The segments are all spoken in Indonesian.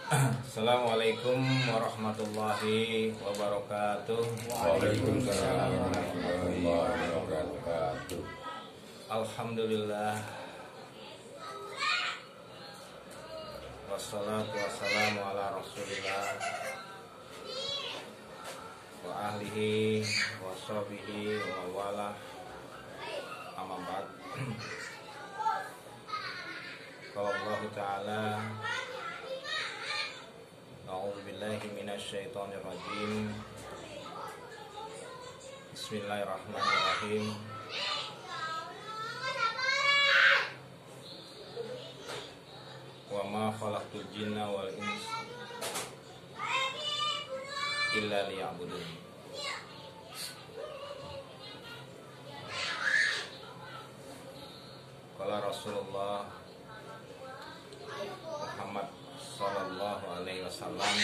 Assalamualaikum warahmatullahi wabarakatuh. Waalaikumsalam warahmatullahi wabarakatuh. Alhamdulillah. Wassalatu wassalamu ala rasulillah wa ahlihi wa sahbihi wa wala, amma ba'd. Qala Allah Ta'ala, a'udzu billahi minasyaitonir rajim. Bismillahirrahmanirrahim. Wa ma khalaqtul jinna wal insa illa liya'budun. Qala Rasulullah Muhammad sallallahu alaihi wasallam,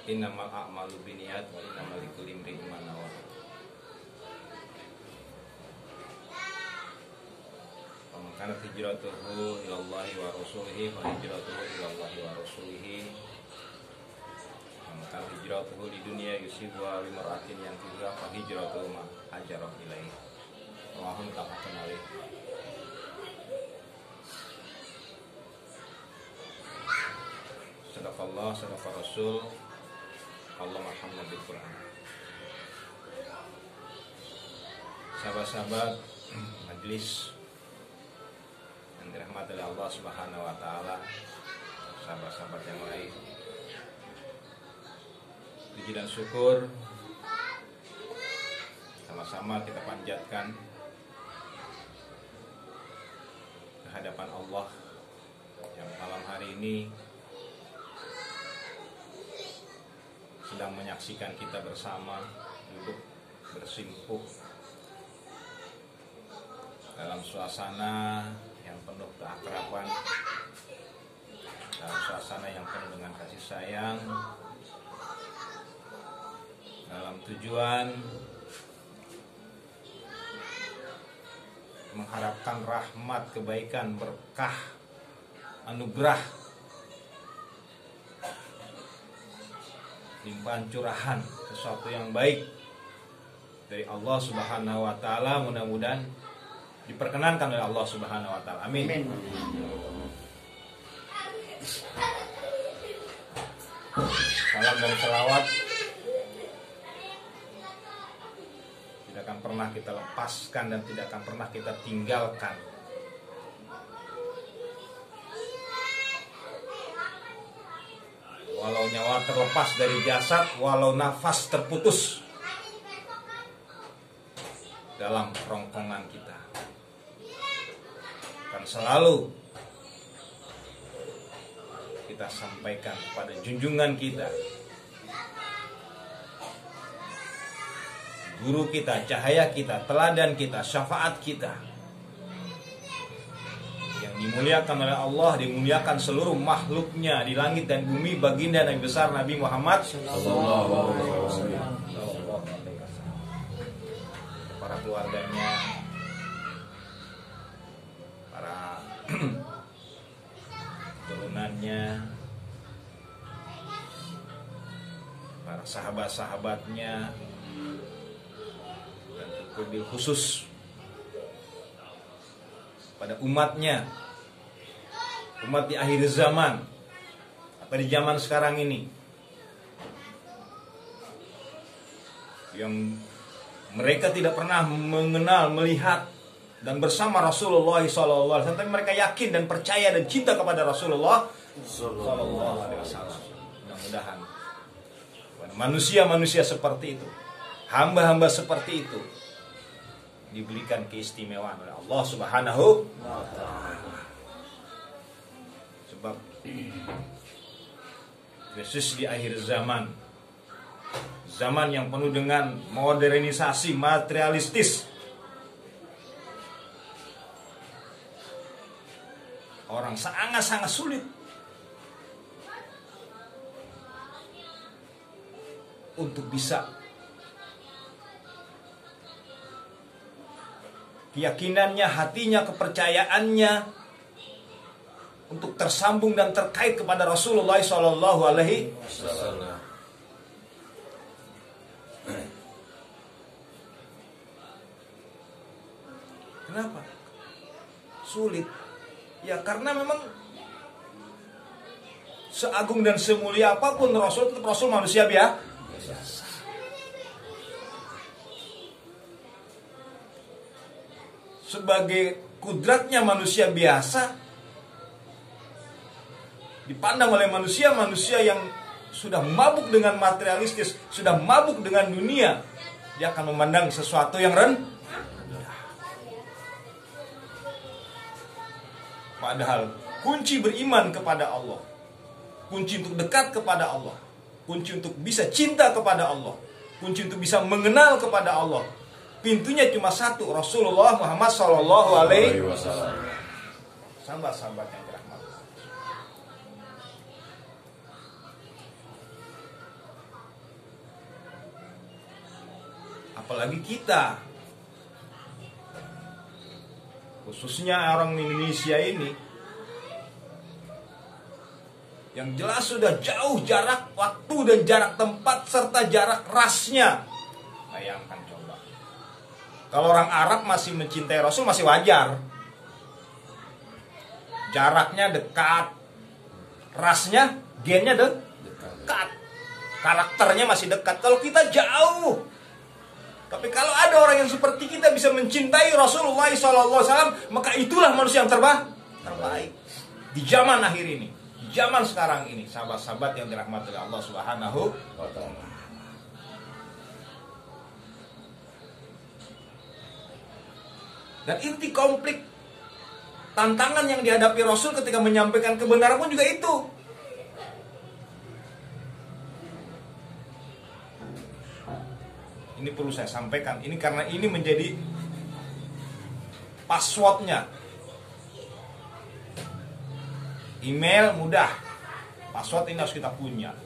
innamal a'malu binniyat wa innamal likulli imri'in ma nawa. Faman kanat hijratuhu ilallahi wa rasulihi fa hijratuhu ilallahi wa rasulihi. Faman kanat hijratuhu lidunya yusibuha li mar'atin yankihuha fa hijratuhu ma hajara ilaihi. Rawahu muttafaqun alaih. Sadaqallah, sadaqar rasul. Allah Muhammad bil Quran. Sahabat-sahabat majelis yang dirahmati oleh Allah Subhanahu wa taala, sahabat-sahabat yang lain, puji dan syukur sama-sama kita panjatkan ke hadapan Allah yang malam hari ini sedang menyaksikan kita bersama duduk bersimpuh dalam suasana yang penuh keakraban, dalam suasana yang penuh dengan kasih sayang, dalam tujuan mengharapkan rahmat, kebaikan, berkah, anugerah, limpahan curahan sesuatu yang baik dari Allah Subhanahu wa taala. Mudah-mudahan diperkenankan oleh Allah Subhanahu wa taala. Amin. Salam dan selawat tidak akan pernah kita lepaskan dan tidak akan pernah kita tinggalkan walau nyawa terlepas dari jasad, walau nafas terputus dalam kerongkongan kita, akan selalu kita sampaikan kepada junjungan kita, guru kita, cahaya kita, teladan kita, syafaat kita, yang dimuliakan oleh Allah, dimuliakan seluruh makhluknya di langit dan bumi, baginda Nabi besar Nabi Muhammad sallallahu alaihi wasallam, para keluarganya, para turunannya, para sahabat-sahabatnya, dan terlebih khusus pada umatnya, umat di akhir zaman atau di zaman sekarang ini, yang mereka tidak pernah mengenal, melihat dan bersama Rasulullah SAW, tapi mereka yakin dan percaya dan cinta kepada Rasulullah SAW. Mudah-mudahan manusia-manusia seperti itu, hamba-hamba seperti itu, diberikan keistimewaan oleh Allah Subhanahu wa taala. Sebab khusus di akhir zaman, zaman yang penuh dengan modernisasi, materialistis, orang sangat-sangat sulit untuk bisa keyakinannya, hatinya, kepercayaannya untuk tersambung dan terkait kepada Rasulullah Sallallahu Alaihi Wasallam. Kenapa? Sulit. Ya karena memang seagung dan semulia apapun Rasul, tetap Rasul manusia biasa. Sebagai kudratnya manusia biasa, dipandang oleh manusia yang sudah mabuk dengan materialistis, sudah mabuk dengan dunia, dia akan memandang sesuatu yang rendah. Padahal kunci beriman kepada Allah, kunci untuk dekat kepada Allah, kunci untuk bisa cinta kepada Allah, kunci untuk bisa mengenal kepada Allah, pintunya cuma satu, Rasulullah Muhammad Sallallahu Alaihi Wasallam. Sahabat-sahabat yang dirahmati, apalagi kita, khususnya orang Indonesia ini, yang jelas sudah jauh jarak waktu dan jarak tempat serta jarak rasnya. Bayangkan coba, kalau orang Arab masih mencintai Rasul masih wajar, jaraknya dekat, rasnya, gennya dekat, karakternya masih dekat. Kalau kita jauh. Tapi kalau ada orang yang seperti kita bisa mencintai Rasulullah SAW, maka itulah manusia yang terbaik di zaman akhir ini, di zaman sekarang ini, sahabat-sahabat yang dirahmati Allah Subhanahu wa Ta'ala. Dan inti konflik, tantangan yang dihadapi Rasul ketika menyampaikan kebenaran pun juga itu. Ini perlu saya sampaikan, ini karena ini menjadi passwordnya. Email mudah, password ini harus kita punya.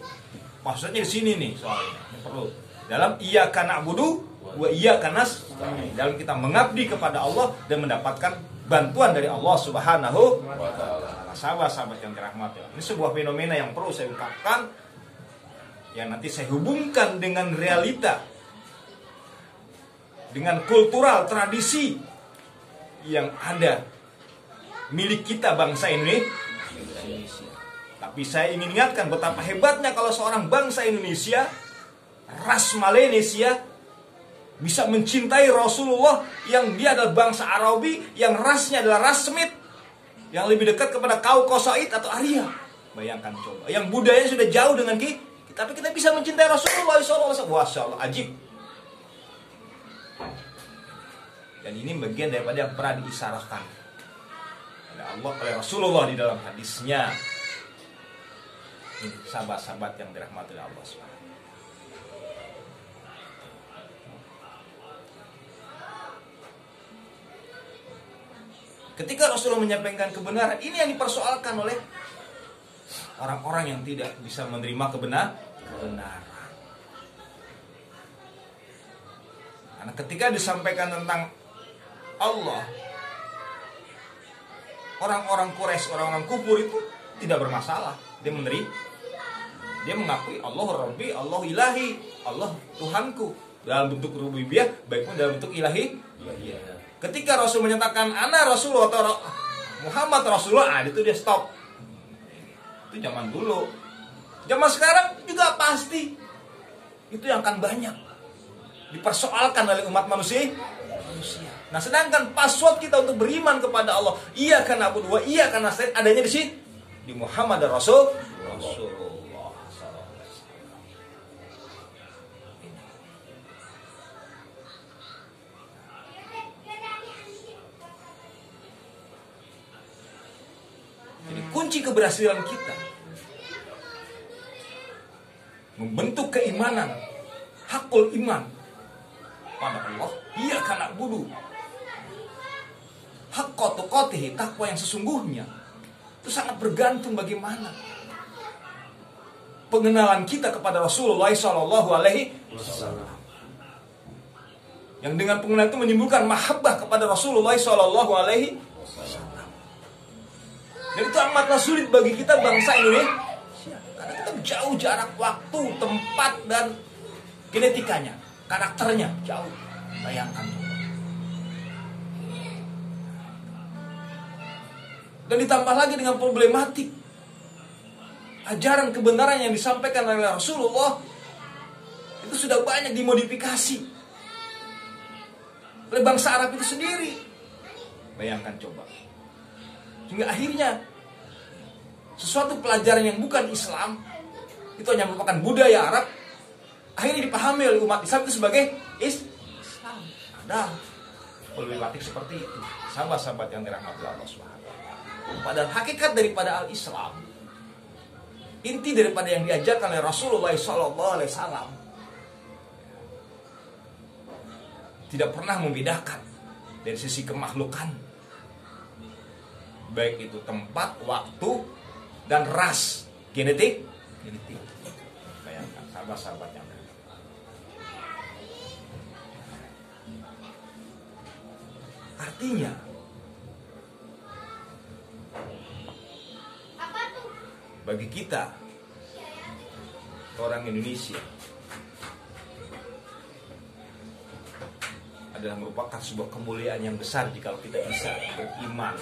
Passwordnya di sini nih soalnya. Ini perlu. Dalam iyyaka na'budu wa iyyaka nasta'in, dalam kita mengabdi kepada Allah dan mendapatkan bantuan dari Allah Subhanahu wa Ta'ala. Sahabat-sahabat yang dirahmati, ini sebuah fenomena yang perlu saya ungkapkan, yang nanti saya hubungkan dengan realita, dengan kultural tradisi yang ada milik kita bangsa Indonesia. Tapi saya ingin ingatkan betapa hebatnya kalau seorang bangsa Indonesia, ras Melanesia, bisa mencintai Rasulullah yang dia adalah bangsa Arabi, yang rasnya adalah ras Semit, yang lebih dekat kepada kaum Qasaid atau Arya. Bayangkan coba, yang budayanya sudah jauh dengan kita, tapi kita bisa mencintai Rasulullah SAW. Masya Allah, ajib. Dan ini bagian daripada yang pernah diisyaratkan oleh Allah, oleh Rasulullah di dalam hadisnya. Ini sahabat-sahabat yang dirahmati oleh Allah SWT. Ketika Rasulullah menyampaikan kebenaran, ini yang dipersoalkan oleh orang-orang yang tidak bisa menerima kebenaran. Karena ketika disampaikan tentang Allah, orang-orang Quraisy, orang-orang kufur itu tidak bermasalah. Dia menerima, dia mengakui Allah Rabbi, Allah Ilahi, Allah Tuhanku, dalam bentuk rububiyah, baik pun dalam bentuk ilahi. Ketika Rasul menyatakan ana Rasulullah atau Muhammad Rasulullah, itu dia stop. Itu zaman dulu. Zaman sekarang juga pasti itu yang akan banyak dipersoalkan oleh umat manusia. Nah, sedangkan password kita untuk beriman kepada Allah, iyyaka na'budu wa iyyaka nasta'in, adanya di sini, di Muhammad Rasulullah. Jadi kunci keberhasilan kita membentuk keimanan, hakul iman pada Allah, iyyaka na'budu, haqqa tuqatih, takwa yang sesungguhnya, itu sangat bergantung bagaimana pengenalan kita kepada Rasulullah SAW. yang dengan penghinaan itu menimbulkan mahabbah kepada Rasulullah Shallallahu Alaihi Wasallam. Dan itu amatlah sulit bagi kita bangsa Indonesia, karena kita jauh jarak waktu, tempat dan genetikanya, karakternya jauh. Bayangkan. Dan ditambah lagi dengan problematik ajaran kebenaran yang disampaikan oleh Rasulullah itu sudah banyak dimodifikasi oleh bangsa Arab itu sendiri. Bayangkan coba. Hingga akhirnya sesuatu pelajaran yang bukan Islam, itu hanya merupakan budaya Arab, akhirnya dipahami oleh umat Islam itu sebagai Islam. Ada problematik seperti itu, sahabat-sahabat yang dirahmati Allah SWT. Padahal hakikat daripada al-Islam, inti daripada yang diajarkan oleh Rasulullah SAW, tidak pernah membedakan dari sisi kemakhlukan, baik itu tempat, waktu, dan ras, genetik. Bayangkan sahabat-sahabat yang artinya bagi kita orang Indonesia adalah merupakan sebuah kemuliaan yang besar jika kita bisa beriman,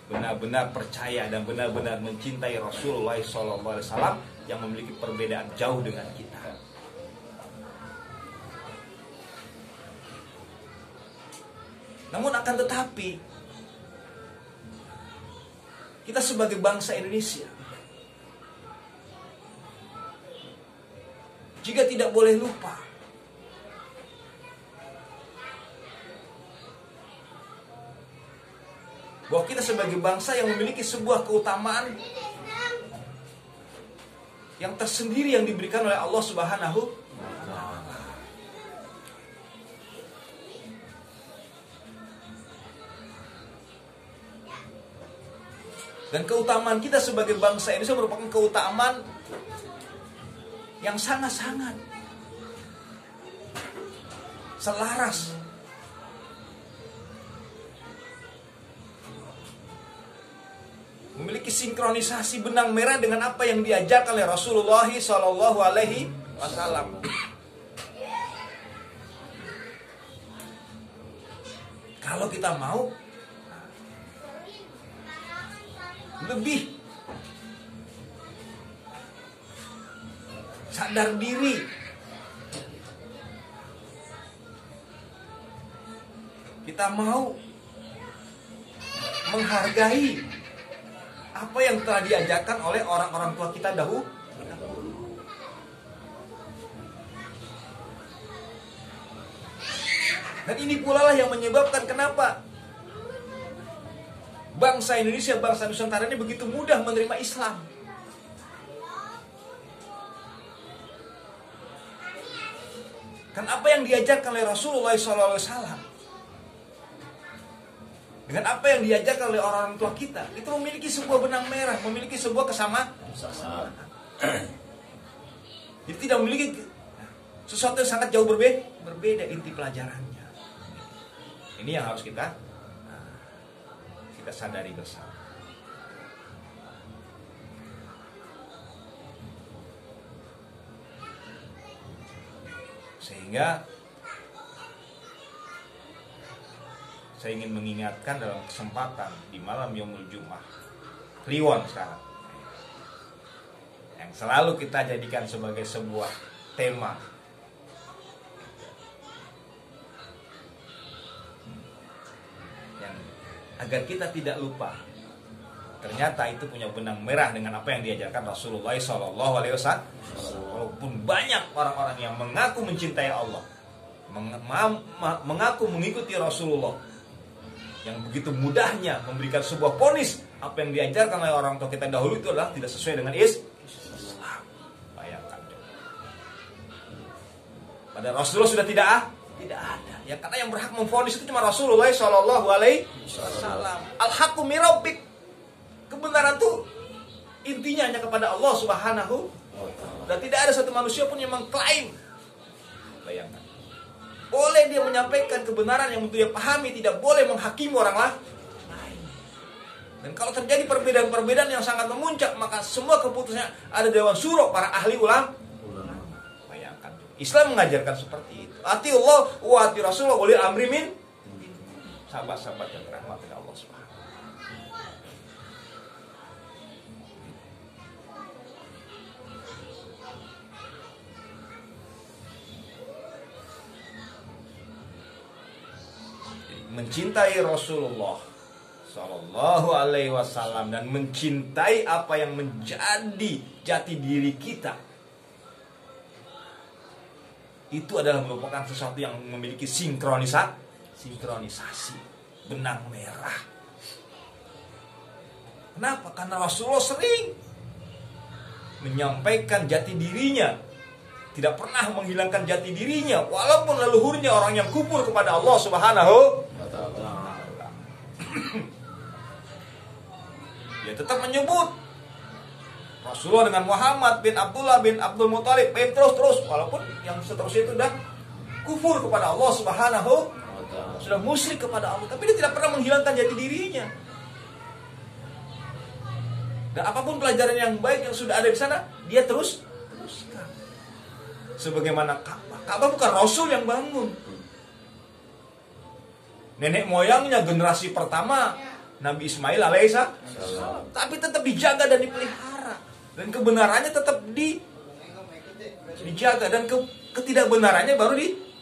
benar-benar percaya dan benar-benar mencintai Rasulullah SAW yang memiliki perbedaan jauh dengan kita. Namun akan tetapi kita sebagai bangsa Indonesia juga tidak boleh lupa bahwa kita sebagai bangsa yang memiliki sebuah keutamaan yang tersendiri yang diberikan oleh Allah Subhanahu wa Ta'ala. Dan keutamaan kita sebagai bangsa Indonesia merupakan keutamaan yang sangat-sangat selaras memiliki sinkronisasi benang merah dengan apa yang diajarkan oleh Rasulullah Shallallahu Alaihi Wasallam. Kalau kita mau lebih sadar diri, kita mau menghargai apa yang telah diajarkan oleh orang-orang tua kita dahulu. Dan ini pula lah yang menyebabkan kenapa bangsa Indonesia, bangsa Nusantara ini begitu mudah menerima Islam. Kan apa yang diajarkan oleh Rasulullah SAW dengan apa yang diajarkan oleh orang tua kita itu memiliki sebuah benang merah, memiliki sebuah kesamaan. Jadi tidak memiliki sesuatu yang sangat jauh berbeda inti pelajarannya. Ini yang harus kita sadari bersama. Sehingga saya ingin mengingatkan dalam kesempatan di malam Yaumul Jumat Kliwon sekarang, yang selalu kita jadikan sebagai sebuah tema, yang agar kita tidak lupa ternyata itu punya benang merah dengan apa yang diajarkan Rasulullah SAW. Walaupun banyak orang-orang yang mengaku mencintai Allah, mengaku mengikuti Rasulullah, yang begitu mudahnya memberikan sebuah vonis apa yang diajarkan oleh orang tua kita dahulu itu adalah tidak sesuai dengan Islam. Bayangkan. Pada Rasulullah sudah tidak ada. Ya karena yang berhak memvonis itu cuma Rasulullah Shallallahu Alaihi Wasallam. Al-haqqu min rabbik. Kebenaran itu intinya hanya kepada Allah Subhanahu wa Ta'ala. Dan tidak ada satu manusia pun yang mengklaim. Bayangkan. boleh dia menyampaikan kebenaran yang dia pahami, tidak boleh menghakimi orang lain. Dan kalau terjadi perbedaan-perbedaan yang sangat memuncak, maka semua keputusannya ada Dewan Syuro, para ahli ulama. Bayangkan, Islam mengajarkan seperti itu. Ati Allah wa ati Rasulullah ulil amri min. Sahabat-sahabat yang dirahmati Allah Subhanahu. Mencintai Rasulullah Sallallahu Alaihi Wasallam dan mencintai apa yang menjadi jati diri kita, itu adalah merupakan sesuatu yang memiliki sinkronisasi benang merah. Kenapa? Karena Rasulullah sering menyampaikan jati dirinya, tidak pernah menghilangkan jati dirinya, walaupun leluhurnya orang yang kufur kepada Allah Subhanahu wa Ta'ala. Dia tetap menyebut Rasulullah dengan Muhammad bin Abdullah bin Abdul Muthalib, terus walaupun yang seterusnya itu sudah kufur kepada Allah Subhanahu wa Ta'ala, sudah musyrik kepada Allah, tapi dia tidak pernah menghilangkan jati dirinya. Dan apapun pelajaran yang baik yang sudah ada di sana, dia teruskan. Sebagaimana Ka'bah bukan Rasul yang bangun. Nenek moyangnya generasi pertama Nabi Ismail alaihissalam, tapi tetap dijaga dan dipelihara, dan kebenarannya tetap dijaga, dan ketidakbenarannya baru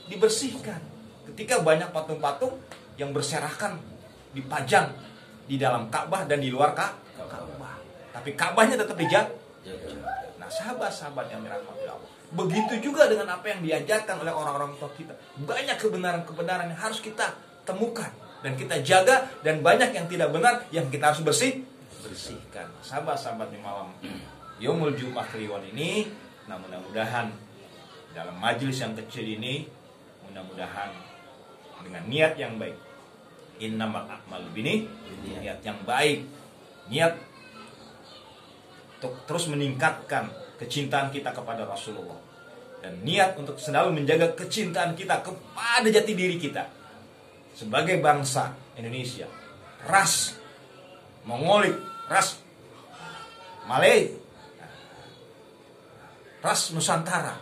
dibersihkan. Ketika banyak patung-patung yang berserakan dipajang di dalam Ka'bah dan di luar Ka'bah, tapi Ka'bahnya tetap dijaga. Nah, sahabat-sahabat yang dirahmati Allah, begitu juga dengan apa yang diajarkan oleh orang-orang tua kita. Banyak kebenaran-kebenaran yang harus kita temukan dan kita jaga, dan banyak yang tidak benar yang kita harus bersihkan. Sahabat-sahabat di malam Yaumul Jumat Kliwon ini, nah mudah-mudahan dalam majelis yang kecil ini, mudah-mudahan dengan niat yang baik, innamal a'malu niat yang baik, niat untuk terus meningkatkan kecintaan kita kepada Rasulullah, dan niat untuk selalu menjaga kecintaan kita kepada jati diri kita sebagai bangsa Indonesia, ras Mongolik, ras Malay, ras Nusantara,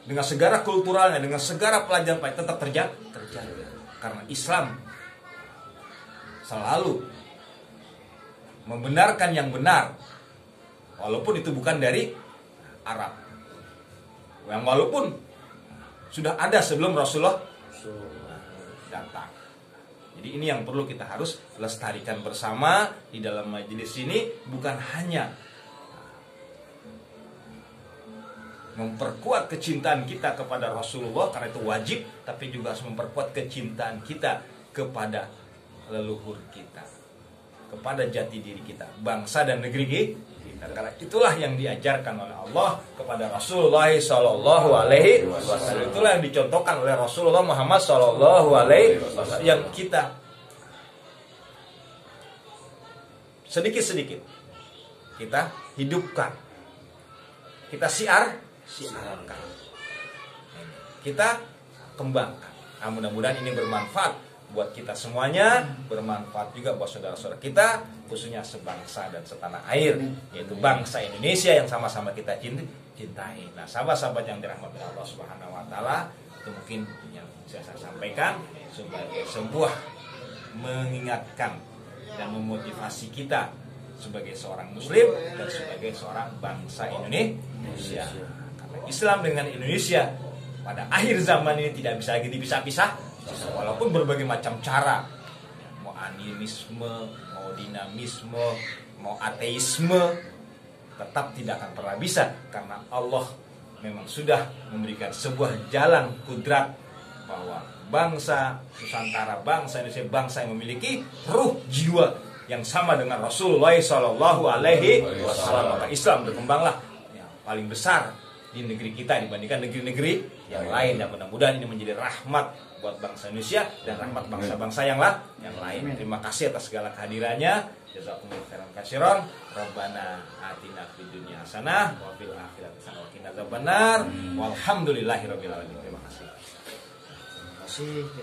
dengan segala kulturalnya, dengan segala pelajaran tetap terjaga. Karena Islam selalu membenarkan yang benar, walaupun itu bukan dari Arab, yang walaupun sudah ada sebelum Rasulullah datang. Jadi ini yang perlu kita harus lestarikan bersama di dalam majelis ini, bukan hanya memperkuat kecintaan kita kepada Rasulullah karena itu wajib, tapi juga harus memperkuat kecintaan kita kepada leluhur kita, kepada jati diri kita, bangsa dan negeri kita. Karena itulah yang diajarkan oleh Allah kepada Rasulullah Sallallahu Alaihi Wasallam. Itulah yang dicontohkan oleh Rasulullah Muhammad Sallallahu Alaihi Wasallam, yang kita sedikit-sedikit kita hidupkan, kita siarkan, kita kembangkan. Nah, mudah-mudahan ini bermanfaat buat kita semuanya, bermanfaat juga buat saudara-saudara kita, khususnya sebangsa dan setanah air, yaitu bangsa Indonesia yang sama-sama kita cintai. Nah, sahabat-sahabat yang dirahmati Allah Subhanahu wa Ta'ala, itu mungkin yang saya sampaikan sebagai sebuah mengingatkan dan memotivasi kita sebagai seorang muslim dan sebagai seorang bangsa Indonesia. Karena Islam dengan Indonesia pada akhir zaman ini tidak bisa lagi dipisah-pisah. Walaupun berbagai macam cara, mau animisme, mau dinamisme, mau ateisme, tetap tidak akan pernah bisa, karena Allah memang sudah memberikan sebuah jalan kudrat bahwa bangsa Nusantara, bangsa Indonesia, bangsa yang memiliki ruh jiwa yang sama dengan Rasulullah Sallallahu Alaihi Wasallam. Maka Islam berkembanglah yang paling besar di negeri kita dibandingkan negeri-negeri yang lain, dan mudah-mudahan ini menjadi rahmat buat bangsa Indonesia dan rahmat bangsa-bangsa yang lain. Terima kasih atas segala kehadirannya. Jazakumullahu khairan katsiran. Rabbana atina fid dunya hasanah wa fil akhirati hasanah wa qina adzabannar. Walhamdulillahirabbil alamin. Terima kasih. masih